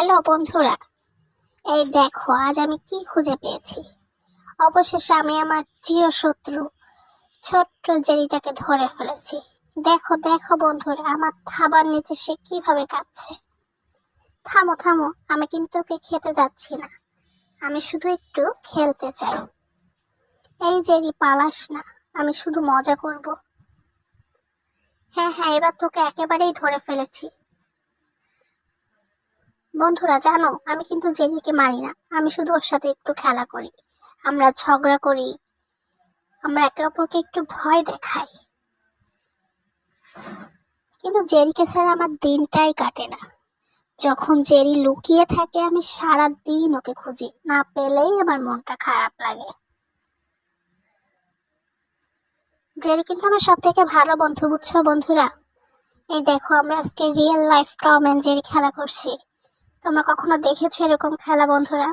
Hello বন্ধুরা, এই দেখো আজ আমি কি খুঁজে পেয়েছি। অবশেষে আমি আমার চিরশত্রু ছোট্ট জেরিটাকে ধরে ফেলেছি। দেখো দেখো বন্ধুরা, আমার থাবার নিচে সে কিভাবে কাঁদছে। থামো থামো, আমি কিন্তু ওকে খেতে যাচ্ছি না, আমি শুধু একটু খেলতে চাই। এই জেরি পালাস না, আমি শুধু মজা করব। হ্যাঁ হ্যাঁ, এবার তোকে একেবারেই ধরে ফেলেছি। বন্ধুরা জানো, আমি কিন্তু জেরিকে মারি না, আমি শুধু ওর সাথে একটু খেলা করি। আমরা ঝগড়া করি, আমরা একে অপরকে একটু ভয় দেখাই। কিন্তু জেরিকে ছাড়া আমার দিনটাই কাটে না। যখন জেরি লুকিয়ে থাকে আমি সারা দিন ওকে খুঁজি, না পেলেই আমার মনটা খারাপ লাগে। জেরি কিন্তু আমার সব থেকে ভালো বন্ধু, বুঝছো বন্ধুরা? এই দেখো, আমরা আজকে real life Tom and Jerry খেলা করছি। তোমরা কখনো দেখেছো এরকম খেলা বন্ধুরা?